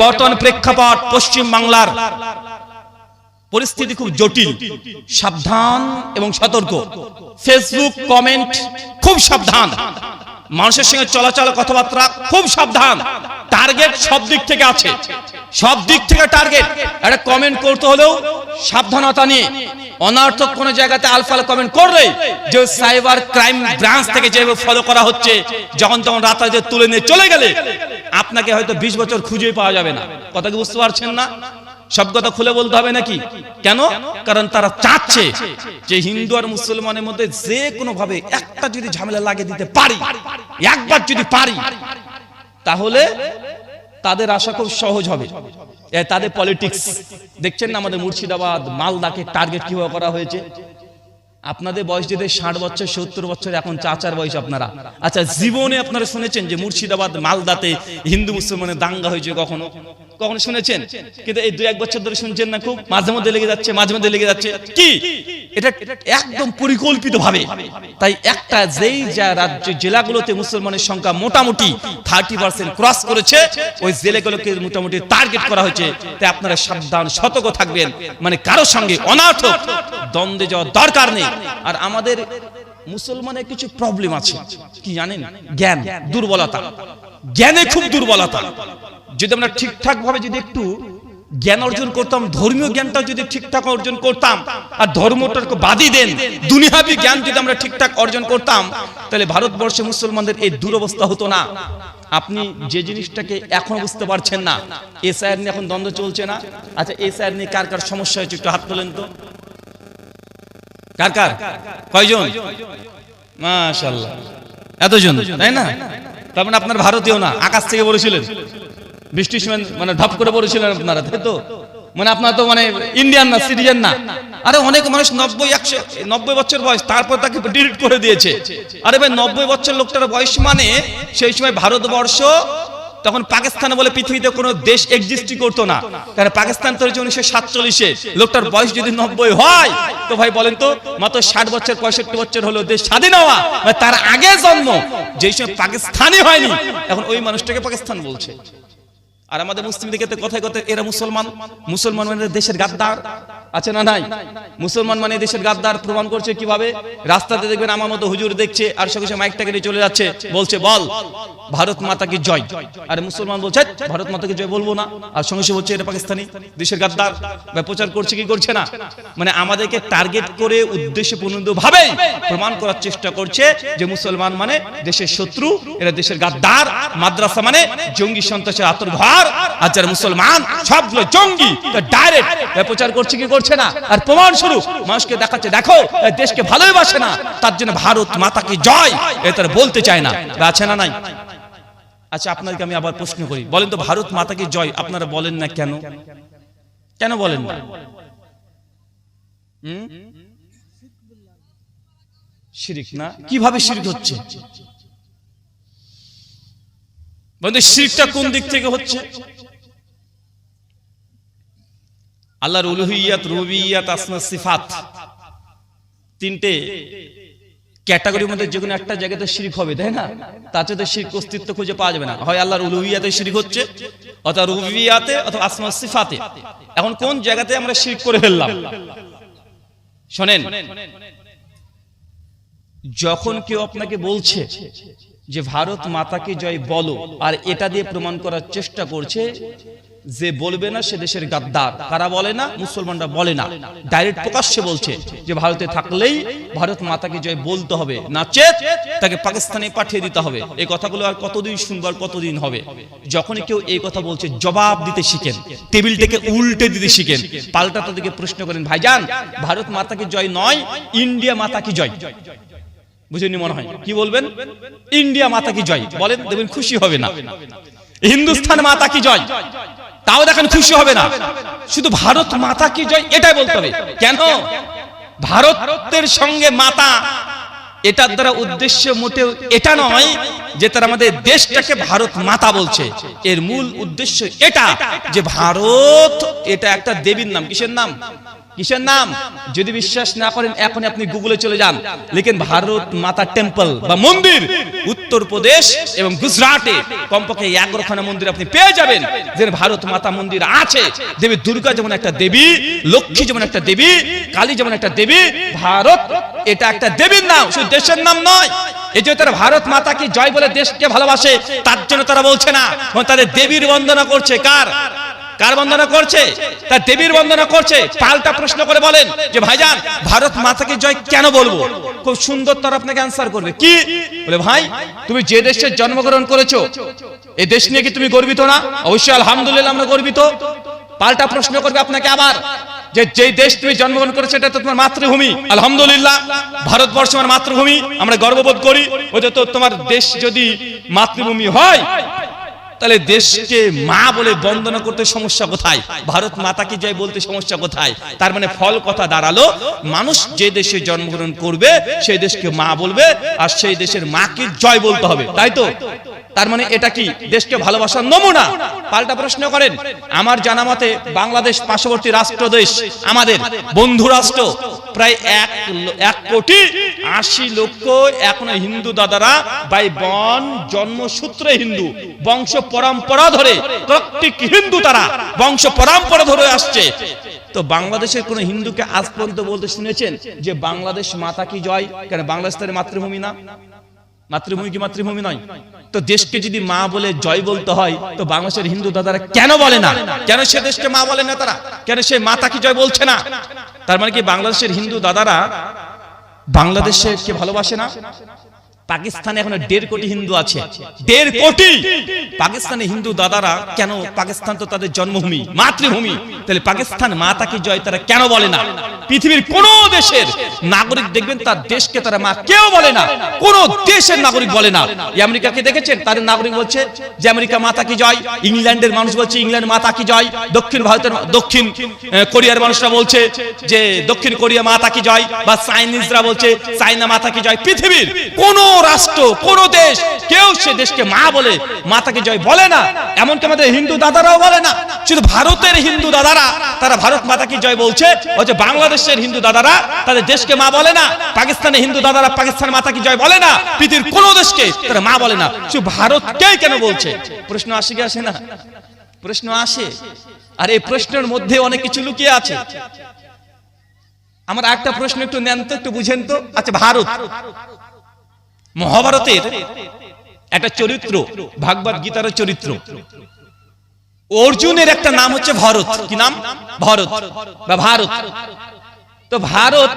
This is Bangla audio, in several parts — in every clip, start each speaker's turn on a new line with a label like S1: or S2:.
S1: বর্তমান প্রেক্ষাপট পশ্চিম বাংলার পরিস্থিতি খুব জটিল। সাবধান এবং সতর্ক। ফেসবুক কমেন্ট খুব সাবধান, মানুষের সঙ্গে চলাচল কথাবার্তা খুব সাবধান। টার্গেট সব দিক থেকে আছে, সব দিক থেকে টার্গেট। একটা কমেন্ট করতে হলেও সাবধানতা নিয়ে, অনার্থক কোন জায়গাতে আলফাল কমেন্ট করলে যে সাইবার ক্রাইম ব্রাঞ্চ থেকে যেভাবে ফলো করা হচ্ছে, যখন তখন রাতারাতি তুলে নিয়ে চলে গেলে আপনাকে হয়তো 20 বছর খুঁজেই পাওয়া যাবে না। কথা কি বুঝতে পারছেন না? সব কথা খুলে বলতে হবে নাকি? কেন? কারণ তারা চাচ্ছে যে হিন্দু আর মুসলমানের মধ্যে যে কোনো ভাবে একটা যদি ঝামেলা লাগিয়ে দিতে পারি, একবার যদি পারি, তাহলে তাদের আশা খুব সহজ হবে। তাদের পলিটিক্স দেখছেন না, আমাদের মুর্শিদাবাদ মালদাকে টার্গেট কিভাবে করা হয়েছে। আপনাদের বয়স যদি 60 বছর 70 বছর, এখন চাচার বয়স আপনারা। আচ্ছা, জীবনে আপনারা শুনেছেন যে মুর্শিদাবাদ মালদাতে হিন্দু মুসলমানের দাঙ্গা হয়েছে? কখনো কখনো শুনেছেন? কিন্তু এই 2-1 বছর ধরে শুনছেন না, খুব মাঝে মধ্যে লেগে যাচ্ছে, মাঝে মধ্যে লেগে যাচ্ছে। কি এটা একদম পরিকল্পিত ভাবে। তাই একটা যেই রাজ্য জেলাগুলোতে মুসলমানের সংখ্যা মোটামুটি 30% ক্রস করেছে, ওই জেলাগুলোকে মোটামুটি টার্গেট করা হয়েছে। তাই আপনারা সাবধান সতর্ক থাকবেন, মানে কারোর সঙ্গে অনার্থক দ্বন্দ্বে যাওয়ার দরকার নেই। আর আমাদের মুসলমানের কিছু প্রবলেম আছে, কি জানেন? জ্ঞান দুর্বলতা, জ্ঞানে খুব দুর্বলতা। যদি আমরা ঠিকঠাক ভাবে যদি একটু জ্ঞান অর্জন করতাম, ধর্মীয় জ্ঞানটা যদি ঠিকঠাক অর্জন করতাম, আর ধর্মটাকে বাদই দেন দুনিয়াবি জ্ঞান যদি আমরা ঠিকঠাক অর্জন করতাম, তাহলে ভারতবর্ষে মুসলমানদের এই দুরবস্থা হতো না। আপনি যে জিনিসটাকে এখন বুঝতে পারছেন না, এসআইআর নিয়ে এখন দ্বন্দ্ব চলছে না? আচ্ছা, এসআইআর নিয়ে কার কার সমস্যা হয়েছে একটু হাত তোলেন তো। কার কার, কয়জন? মাশাআল্লাহ, এতজন, তাই না? তার মানে আপনার ভারতীয় না, আকাশ থেকে পড়েছিলেন, বৃষ্টির সময় মানে ঢপ করে পড়েছিলেন আপনারা, তাই তো? মানে আপনারা তো মানে ইন্ডিয়ান না, সিটিজেন না। আরে অনেক মানুষ 90 বছর বয়স, তারপর তাকে ডিলিট করে দিয়েছে। আরে ভাই, 90 বছর লোকটার বয়স মানে সেই সময় ভারতবর্ষ তখন পাকিস্তান বলে পৃথিবীতে কোনো দেশ এক্সিস্টই করতো না। কারণ পাকিস্তান তৈরি 1947-এ। লোকটার বয়স যদি 90 হয়, তো ভাই বলেন তো, মাত্র 60 বছর 65 বছর হলো দেশ স্বাধীন হওয়া, তার আগে জন্ম, যেই সময় পাকিস্তানই হয়নি, এখন ওই মানুষটাকে পাকিস্তান বলছে। আর আমাদের মুসলিমদেরকে কথায় কথায় এরা মুসলমান, মুসলমান মানে দেশের গাদ্দার, আছে না নাই? মুসলমান মানে দেশের গাদ্দার প্রমাণ করছে কিভাবে? রাস্তাতে দেখবেন আমার মতো হুজুর দেখছে, আর সঙ্গে সঙ্গে মাইকটাকে নিয়ে চলে যাচ্ছে, বলছে বল ভারত মাতা কি জয়। আর মুসলমান বলছে ভারত মাতা কি জয় বলবো না, আর সঙ্গে সঙ্গে বলছে এটা পাকিস্তানি, দেশের গাদ্দার। প্রচার করছে কি করছে না? মানে আমাদেরকে টার্গেট করে উদ্দেশ্যপূর্ণ ভাবে প্রমাণ করার চেষ্টা করছে যে মুসলমান মানে দেশের শত্রু, এরা দেশের গাদ্দার। মাদ্রাসা মানে জঙ্গি সন্ত্রাসের আত্মঘর, আর যারা মুসলমান সবগুলো জঙ্গি। ডাইরেক্ট প্রচার করছে কি করছে না? আর প্রমাণ স্বরূপ মানুষকে দেখাচ্ছে, দেখো দেশকে ভালোবাসে না, তার জন্য ভারত মাতা কি জয় এটা বলতে চায় না, আছে না নাই? আচ্ছা, আপনাকে আমি আবার প্রশ্ন করি, বলেন তো ভারত মাতা কি জয় আপনারা বলেন না কেন? কেন বলেন না? শিরক না? কিভাবে শিরক হচ্ছে? বন্ধু, শিরকটা কোন দিক থেকে হচ্ছে? আল্লাহর উলুহিয়াত, রুবুবিয়াত, আসমা সিফাত, তিনটে ক্যাটাগরির মধ্যে যে কোনো একটা জায়গাতে শিরক হবে, তাই না? তাছাড়া শিরক অস্তিত্ব খুঁজে পাওয়া যাবে না। হয় আল্লাহর উলুহিয়াতে শিরক হচ্ছে, অথবা রুবুবিয়াতে, অথবা আসমা সিফাতে। এখন কোন জায়গাতে আমরা শিরক করে ফেললাম? শোনেন, যখন কেউ আপনাকে বলছে যে ভারত মাতাকে জয় বলো, আর এটা দিয়ে প্রমাণ করার চেষ্টা করছে যে বলবে না সে দেশের গাদ্দার। কারা বলে না? মুসলমানরা বলে না, ডাইরেক্ট প্রকাশ্যে বলছে যে ভারতে থাকলেই ভারত মাতাকে জয় বলতে হবে, নাচেত তাকে পাকিস্তানে পাঠিয়ে দিতে হবে। এই কথাগুলো আর কতদিন শুনবার, কতদিন হবে? যখনই কেউ এই কথা বলছে জবাব দিতে শিখেন, টেবিলটাকে উল্টে দিতে শিখেন, পাল্টা তাদেরকে প্রশ্ন করেন, ভাইজান ভারত মাতাকে জয় নয়, ইন্ডিয়া মাতা কি জয়। বুঝেনি মনে হয়? কি বলবেন? ইন্ডিয়া মাতা কি জয় বলেন, দেখবেন খুশি হবে না। হিন্দুস্তান মাতা কি জয়, তাও দেখেন খুশি হবে না। শুধু ভারত মাতা কি জয় এটাই বলতে হবে। কেন? ভারতের সঙ্গে মাতা, এটার দ্বারা উদ্দেশ্য মোটেও এটা নয় যে তারা আমাদের দেশটাকে ভারত মাতা বলছে। এর মূল উদ্দেশ্য এটা যে ভারত এটা একটা দেবীর নাম। কিসের নাম? কিসের নাম? যদি বিশ্বাস না করেন এখন আপনি গুগলে চলে যান, লিখেন ভারত মাতা টেম্পল বা মন্দির, উত্তরপ্রদেশ এবং গুজরাটে কমপক্ষে 11খানা মন্দির আপনি পেয়ে যাবেন যে ভারত মাতা মন্দির আছে। দেবী দুর্গা যেমন একটা দেবী, লক্ষ্মী যেমন একটা দেবী, কালী যেমন একটা দেবী, ভারত এটা একটা দেবীর নাম, শুধু দেশের নাম নয়। এই যে তারা ভারত মাতা কি জয় বলে দেশকে ভালোবাসে, তার জন্য তারা বলছে না, তাদের দেবীর বন্দনা করছে। কার বন্দনা করছে? তার দেবীর বন্দনা করছে। পাল্টা প্রশ্ন করে বলেন যে ভাইজান ভারত মাতাকে জয় কেন বলবো? খুব সুন্দর তারা আপনাকে অ্যানসার করবে। কি বলে, ভাই তুমি যে দেশে জন্মগ্রহণ করেছো এই দেশ নিয়ে কি তুমি গর্বিত না? অবশ্যই আলহামদুলিল্লাহ আমরা গর্বিত। পাল্টা প্রশ্ন করবে আপনাকে আবার যে যেই দেশ তুমি জন্মগ্রহণ করেছো এটা তো তোমার মাতৃভূমি, আলহামদুলিল্লাহ ভারতবর্ষ আমার মাতৃভূমি, আমরা গর্ববোধ করি। ওই যে তো তোমার দেশ যদি মাতৃভূমি হয় তাহলে দেশকে মা বলে বন্দনা করতে সমস্যা কোথায়? ভারত মাতাকে জয় বলতে সমস্যা কোথায়? তার মানে ফল কথা দাঁড়ালো, মানুষ যে দেশে জন্মগ্রহণ করবে সেই দেশকে মা বলবে আর সেই দেশের মাকে জয় বলতে হবে, তাই তো? তার মানে এটা কি দেশকে ভালোবাসার নমুনা? পাল্টা প্রশ্ন করেন। আমার জানা মতে বাংলাদেশ পার্শ্ববর্তী রাষ্ট্র দেশ, আমাদের বন্ধু রাষ্ট্র, প্রায় 1,80,00,000 এখনো হিন্দু দাদারা বাই বন জন্মসূত্রে হিন্দু, বংশ পরম্পরা ধরে প্রত্যেক হিন্দু তারা বংশ পরম্পরা ধরে আসছে। তো বাংলাদেশের কোন হিন্দুকে আজ পর্যন্ত বলতে শুনেছেন যে বাংলাদেশ মাতা কি জয়? কেন বাংলাদেশ তার মাতৃভূমি না? মাতৃভূমি কি মাতৃভূমি নয়? তো দেশকে যদি মা বলে জয় বলতে হয় তো বাংলাদেশের হিন্দু দাদারা কেন বলে না? কেন সে দেশকে মা বলে না তারা? কেন সে মাতা কি জয় বলছে না? তার মানে কি বাংলাদেশের হিন্দু দাদারা বাংলাদেশকে ভালোবাসে না? পাকিস্তানে এখন 1.5 কোটি হিন্দু আছে, 1.5 কোটি। পাকিস্তানে হিন্দু দাদারা কেন? পাকিস্তান তো তাদের জন্মভূমি, মাতৃভূমি, তাহলে পাকিস্তান মাতা কি জয় তারা কেন বলে না? পৃথিবীর কোন দেশের নাগরিক দেখবেন তার দেশকে তারা মা কেউ বলে না, কোন দেশের নাগরিক বলে না। আমেরিকাকে দেখেছেন, তাদের নাগরিক বলছে যে আমেরিকা মাতা কি জয়, ইংল্যান্ডের মানুষ বলছে ইংল্যান্ড মাতা কি জয়, দক্ষিণ কোরিয়ার মানুষরা বলছে যে দক্ষিণ কোরিয়া মাতা কি জয়, বা চাইনিজরা বলছে চাইনা মাতা কি জয়। পৃথিবীর কোন রাষ্ট্র, কোন দেশ কেউ সে দেশকে মা বলে মাতাকে জয় বলে না, এমনকি আমাদের হিন্দু দাদারাও বলে না। শুধু ভারতের হিন্দু দাদারা তারা ভারত মাতা কি জয় বলছে, বাংলাদেশের হিন্দু দাদারা তাদের দেশকে মা বলে না, পাকিস্তানের হিন্দু দাদারা পাকিস্তান মাতা কি জয় বলে না, পৃথিবীর কোন দেশকে তারা মা বলে না, শুধু ভারতকে কেন বলছে? প্রশ্ন আসে কি আসে না? প্রশ্ন আসে। আর এই প্রশ্নের মধ্যে অনেক কিছু লুকিয়ে আছে। আমার একটা প্রশ্ন একটু নেন তো, একটু বুঝেন তো। আচ্ছা, ভারত মহাভারতের একটা চরিত্র, ভাগবত গীতার চরিত্র, অর্জুনের একটা নাম হচ্ছে ভরত। কি নাম? ভরত বা ভারত। তো ভারত,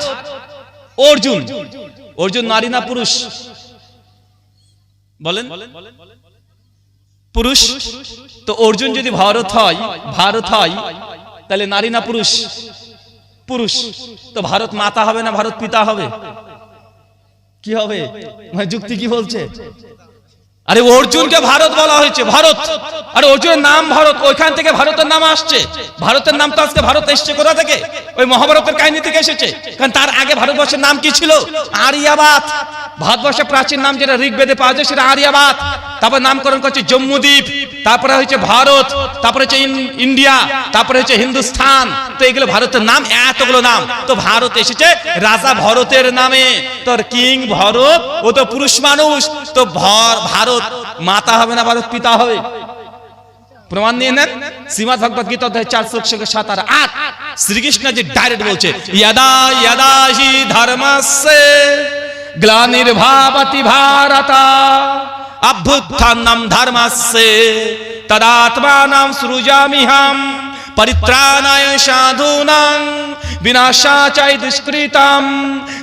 S1: অর্জুন, অর্জুন নারী না পুরুষ? বলেন। পুরুষ। তো অর্জুন যদি ভারত হয় তাহলে নারী না পুরুষ? পুরুষ। তো ভারত মাতা হবে না ভারত পিতা হবে? কি হবে? যুক্তি কি বলছে? আরে অর্জুনকে ভারত বলা হয়েছে, ভারত। আরে অর্জুনের নাম ভারত, ওইখান থেকে ভারতের নাম আসছে। ভারতের নাম তো আজকে ভারত এসছে কোথা থেকে? ওই মহাভারতের কাহিনী থেকে এসেছে। কারণ তার আগে ভারতবর্ষের নাম কি ছিল? আর্যাবাত। ভারতবর্ষের প্রাচীন নাম যেটা ঋগ্বেদে পাওয়া যায় সেটা আর্যাবাত। তারপর নামকরণ করছে জম্মুদ্বীপ, তারপরে হচ্ছে ভারত, তারপরে হচ্ছে ইন্ডিয়া, তারপরে হচ্ছে হিন্দুস্তান। তো এগুলো ভারতের নাম, এতগুলো নাম। তো ভারত এসেছে রাজা ভরতের নামে। তোর কিং ভরত, ও তো পুরুষ মানুষ। তো ভারত মাতা হবে না ভারত পিতা হবে? প্রমাণ নিয়ে নেন। শ্রীমদ্ ভগবত গীতা অধ্যায় 4 শ্লোক 7 আর 8 শ্রীকৃষ্ণ যে ডাইরেক্ট বলছে, ইয়দা ইয়দা হি ধর্মস্যে গ্লানির্ভাবতি ভারত অভ্যুত্থানম ধর্মস্যে তদাত্মানাং সৃজামিহং পরিত্রাণায় সাধূনাং বিনাশায় দুষ্কৃতাম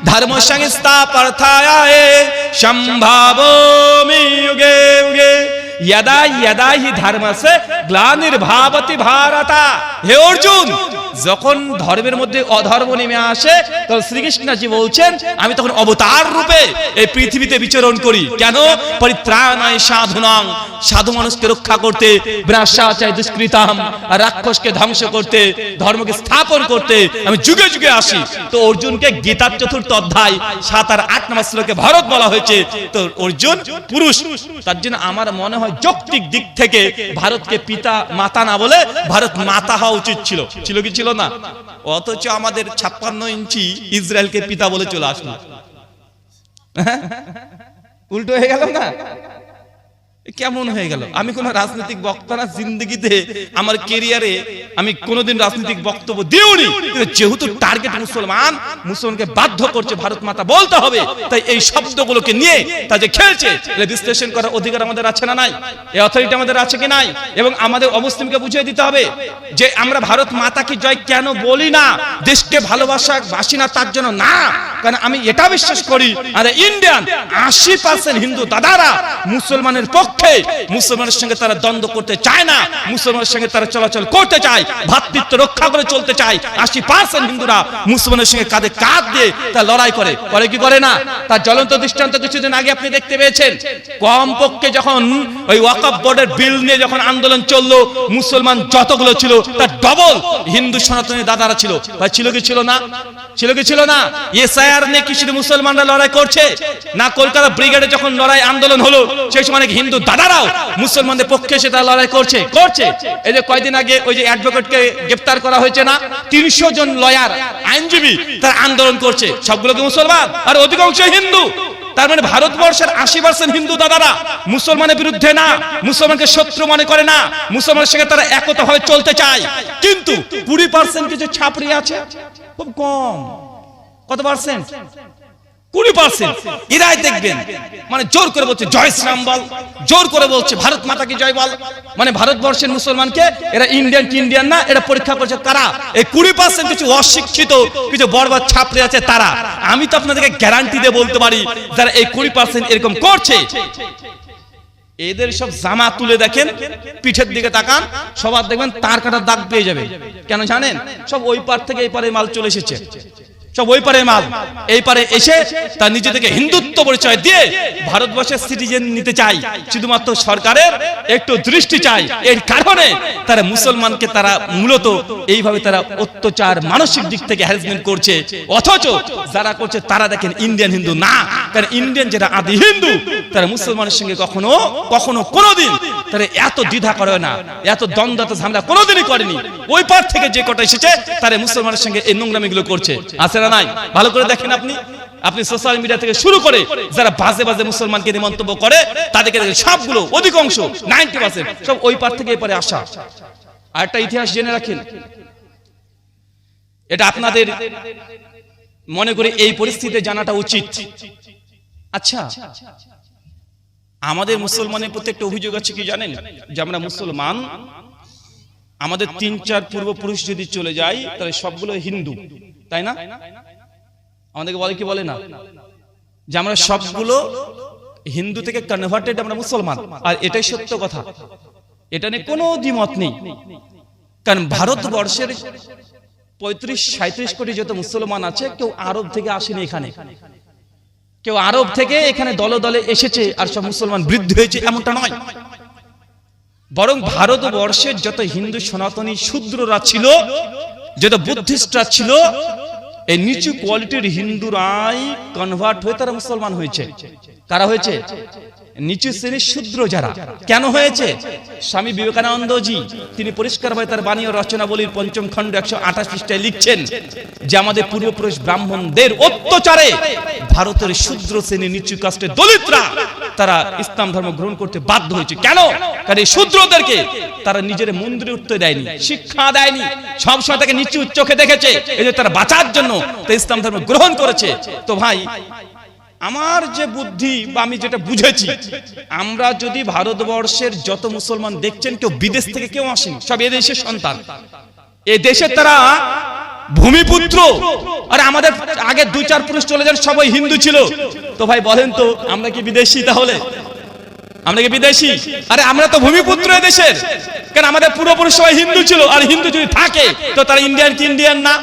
S1: ধর্ম সংস্থাপনার্থায় সম্ভাবমি যুগে যুগে। यदा यदा हि धर्मस्य ग्लानिर्भावति भारत। হে অর্জুন, যখন ধর্মের মধ্যে অধর্ম নেমে আসে তখন শ্রীকৃষ্ণজি বলছেন আমি তখন অবতার রূপে এই পৃথিবীতে বিচরণ করি। কেন? পরিত্রাণায় সাধুনাং, সাধু মানুষকে রক্ষা করতে, বিনাশায় দুষ্কৃতাম, আর রাক্ষসকে ধ্বংস করতে, ধর্মকে স্থাপন করতে আমি যুগে যুগে আসি। তো অর্জুনকে গীতার 4th অধ্যায় 7 আর 8 নম্বর শ্লোকে ভারত বলা হয়েছে। তো অর্জুন পুরুষ। তার জন্য আমার মনে হয় যৌক্তিক দিক থেকে ভারতকে পিতা মাতা না বলে ভারত মাতা হওয়া উচিত ছিল। ছিল কি ছিল ছিল না, অথচ আমাদের 56 ইঞ্চি ইসরায়েলকে পিতা বলে চলে আসলো। উল্টো হয়ে গেল না? কেমন হয়ে গেল? আমি কোন রাজনৈতিক বক্তা না, জিন্দগিতে আমার ক্যারিয়ারে আমি কোনোদিন রাজনৈতিক বক্তব্য দিইনি, যেহেতু টার্গেট মুসলমানকে বাধ্য করছে ভারত মাতা বলতে হবে, তাই এই শব্দগুলোকে নিয়ে তা যে খেলছে, বিশ্লেষণ করার অধিকার আমাদের আছে না নাই? এই অথরিটি আমাদের আছে কি নাই? এবং আমাদের অবস্থানকে বুঝিয়ে দিতে হবে যে আমরা ভারত মাতাকে জয় কেন বলি না, দেশকে ভালোবাসি না তার জন্য না, কারণ আমি এটা বিশ্বাস করি আর ইন্ডিয়ান 80% হিন্দু দাদারা মুসলমানের পক্ষে, মুসলমানের সঙ্গে তারা দ্বন্দ্ব করতে চায় না, মুসলমানের সঙ্গে তারা চলাচল করতে চায়, ভ্রাতৃত্ব রক্ষা করে চলতে চায়। 80% হিন্দুরা মুসলমানের সঙ্গে কাঁধে কাঁধ দিয়ে তা লড়াই করে কি করে না? তার জ্বলন্ত দৃষ্টান্ত কিছুদিন আগে আপনি দেখতে পেয়েছেন। কমপক্ষে যখন ওই ওয়াকফ বোর্ডের বিল নিয়ে যখন আন্দোলন চললো, মুসলমান যতগুলো ছিল তার ডবল হিন্দু সনাতনী দাদারা ছিল। ভাই ছিল কি ছিল না? ছিল কি ছিল না? এসআইআর নিয়ে কি শুধু মুসলমানরা লড়াই করছে না? কলকাতা ব্রিগেডে যখন লড়াই আন্দোলন হলো, সেই সময় হিন্দু দাদারাও মুসলমানদের পক্ষে সেটা লড়াই করছে। এই যে কয়েকদিন আগে ওই যে অ্যাডভোকেটকে গ্রেফতার করা হয়েছে না, 300 জন লয়ার আইনজীবী তারা আন্দোলন করছে, সবগুলোকে মুসলমান আর অধিকাংশ হিন্দু। তার মানে ভারতবর্ষের 80% হিন্দু দাদারা মুসলমানের বিরুদ্ধে না, মুসলমানকে শত্রু মনে করে না, মুসলমানের সঙ্গে তারা একতা হয়ে চলতে চায়। কিন্তু 20% কিছু ছাপড়ি আছে, খুব কম। কত পার্সেন্ট? 20%। এরাই দেখবেন মানে জোর করে বলছে জয় শ্রীরাম বল, জোর করে বলছে ভারত মাতাকে জয় বল, মানে ভারতবর্ষের মুসলমানকে এরা ইন্ডিয়ান না, এটা পরীক্ষা করছে কারা? এই 20% কিছু অশিক্ষিত কিছু বড় ছাপড়ে আছে তারা। আমি তো আপনাদেরকে গ্যারান্টি দিয়ে বলতে পারি, যারা এই 20% এরকম করছে, এদের সব জামা তুলে দেখেন, পিঠের দিকে তাকান, সবার দেখবেন তার কাটার দাগ পেয়ে যাবে। কেন জানেন? সব ওই পার থেকে এই পারে মাল চলে এসেছে, সব ওই পারে মাল এই পারে এসে তার নিজেদেরকে হিন্দুত্ব পরিচয় দিয়ে ভারতবর্ষের সিটিজেন নিতে চাই। শুধুমাত্র সরকারের একটু দৃষ্টি চাই, এর কারণে তারা মুসলমানকে তারা মূলত এইভাবে তারা অত্যাচার মানসিক দিক থেকে হ্যারাসমেন্ট করছে। অথচ যারা করছে তারা দেখেন ইন্ডিয়ান হিন্দু না, কারণ ইন্ডিয়ান যেটা আদি হিন্দু, তারা মুসলমানের সঙ্গে কখনো কোনোদিন তারা এত দ্বিধা করে না, এত দ্বন্দ্ব এত ঝামেলা কোনোদিনই করেনি। ওই পার থেকে যে কটা এসেছে তারা মুসলমানের সঙ্গে এই নোংরামিগুলো করছে, আছে না নাই? ভালো করে দেখেন আপনি সোশ্যাল মিডিয়া থেকে শুরু করে যারা বাজে মুসলমানকে নিয়ে মন্তব্য করে, তাদেরকে সবগুলো অধিকাংশ 90% সব ওই পার থেকে এই পারে আসা। আর একটা ইতিহাস জেনে রাখেন, এটা আপনাদের মনে করে এই পরিস্থিতিতে জানাটা উচিত। আচ্ছা, আমাদের মুসলমানের প্রতি একটা অভিযোগ আছে কি জানেন? যে আমরা মুসলমান, আমাদের 3-4 পূর্বপুরুষ যদি চলে যায় তাহলে সবগুলো হিন্দু, তাই না? আমাদেরকে বলে কি বলে না যে আমরা সবগুলো হিন্দু থেকে কনভার্টেড, আমরা মুসলমান। আর এটাই সত্য কথা, এটা নিয়ে কোনো দ্বিমত নেই। কারণ ভারতবর্ষের 35-37 কোটি যত মুসলমান আছে, কেউ আরব থেকে আসেনি এখানে, কেউ আরব থেকে এখানে দলে দলে এসেছে আর সব মুসলমান বৃদ্ধি হয়েছে, এমনটা নয়। বরং ভারতবর্ষের যত হিন্দু সনাতনী শূদ্ররা ছিল, যত বুদ্ধিস্টরা ছিল, এই নিচু কোয়ালিটির হিন্দুরাই কনভার্ট হয়ে তারা মুসলমান হয়েছে। কারা হয়েছে? নিচু শ্রেণীর শূদ্র যারা। কেন হয়েছে? স্বামী বিবেকানন্দজি তিনি পরিষ্কারভাবে তার বাণী ও রচনাবলীর 5ম খণ্ড 128 পৃষ্ঠায় লিখছেন যে আমাদের পূর্বপুরুষ ব্রাহ্মণদের অত্যাচারে ভারতের শূদ্র শ্রেণীর নিচু কাস্টের দলিতরা তারা ইসলাম ধর্ম গ্রহণ করতে বাধ্য হয়েছে। কেন? কারণ এই শূদ্রদেরকে তারা নিজের মন্দিরে উঠতে দেয়নি, শিক্ষা দেয়নি, সবসময় তাকে নিচু চোখে দেখেছে, এই যে তারা বাঁচার জন্য ইসলাম ধর্ম গ্রহণ করেছে। তো ভাই, আমার যে বুদ্ধি বা আমি যেটা বুঝেছি, আমরা যদি ভারতবর্ষের যত মুসলমান দেখছেন, কেউ বিদেশ থেকে কেউ আসেনি, সব এ দেশের সন্তান, এ দেশের তারা ভূমিপুত্র। আর আমাদের আগে 2-4 পুরুষ চলে যান, সবাই হিন্দু ছিল। তো ভাই বলেন তো, আমরা কি বিদেশি? তাহলে আমরা কি বিদেশি? আরে আমরা তো ভূমিপুত্র এ দেশের, কারণ আমাদের পূর্বপুরুষ সবাই হিন্দু ছিল। আর হিন্দু যদি থাকে তো তারা ইন্ডিয়ান কি ইন্ডিয়ান না?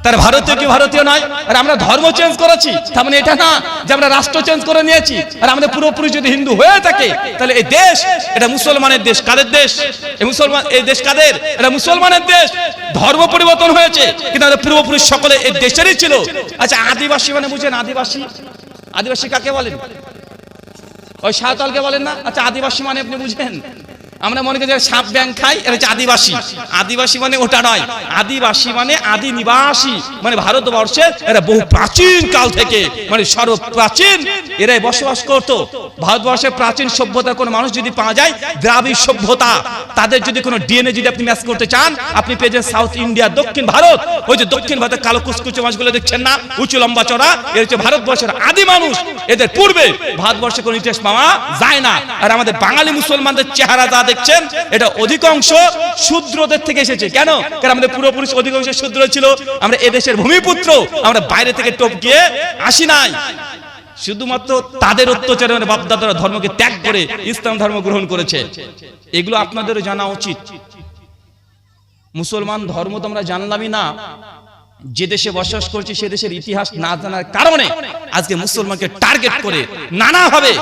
S1: তার ভারতীয় কি ভারতীয় নয়? আর আমরা ধর্ম চেঞ্জ করেছি, তার মানে এটা না যে আমরা রাষ্ট্র চেঞ্জ করে নিয়েছি। আর আমাদের পূর্বপুরুষ যদি হিন্দু হয়ে থাকে, তাহলে এই দেশ এটা মুসলমানের দেশ। কাদের দেশ? এই দেশ কাদের? এটা মুসলমানের দেশ। ধর্ম পরিবর্তন হয়েছে, কিন্তু আমাদের পূর্বপুরুষ সকলে এই দেশেরই ছিল। আচ্ছা, আদিবাসী মানে বুঝেন? আদিবাসী কাকে বলেন? ওই সাঁওতালকে বলেন না? আচ্ছা, আদিবাসী মানে আপনি বুঝেন? আমরা মনে করি সাপ ব্যাং খাই, এটা হচ্ছে আদিবাসী। আদিবাসী মানে ওটা নয়, আদিবাসী মানে আদি নিবাসী, মানে ভারতবর্ষের এরা বহু প্রাচীন কাল থেকে, মানে সর্বপ্রাচীন এরাই বসবাস করতো। ভারতবর্ষের প্রাচীন সভ্যতার কোন মানুষ যদি পাওয়া যায়, দ্রাবিড় সভ্যতা, তাদের যদি কোনো ডিএনএ যদি আপনি ম্যাচ করতে চান, আপনি পেয়ে যান সাউথ ইন্ডিয়া, দক্ষিণ ভারত। ওই যে দক্ষিণ ভারতের কালো কুচকুচে মাছগুলো দেখছেন না, উঁচু লম্বা চড়া, এর হচ্ছে ভারতবর্ষের আদি মানুষ। এদের পূর্বে ভারতবর্ষে কোনো ইতিহাস পাওয়া যায় না। আর আমাদের বাঙালি মুসলমানদের চেহারা যা দেখছেন, এটা অধিকাংশ শূদ্রদের থেকে এসেছে। কেন? কারণ আমাদের পূর্বপুরুষ অধিকাংশ শূদ্র ছিল। আমরা এদেশের ভূমিপুত্র, আমরা বাইরে থেকে টপকিয়ে আসি নাই। শুধুমাত্র তাদের অত্যাচারে মানে বাপদাদারা ধর্মকে ত্যাগ করে ইসলাম ধর্ম গ্রহণ করেছে। এগুলো আপনাদেরও জানা উচিত। মুসলমান ধর্ম তো আমরা জানলামই না, যে দেশে বসবাস করছি সে দেশের ইতিহাস না জানার কারণে আজকে মুসলমানকে টার্গেট করে নানাভাবে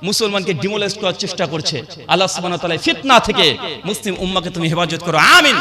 S1: মুসলমানকে ডিমোলেট করার চেষ্টা করছে। আল্লাহ সুবহানাহু ওয়া তাআলা ফিতনা থেকে মুসলিম উম্মাহকে তুমি হেফাজত করো, আমিন।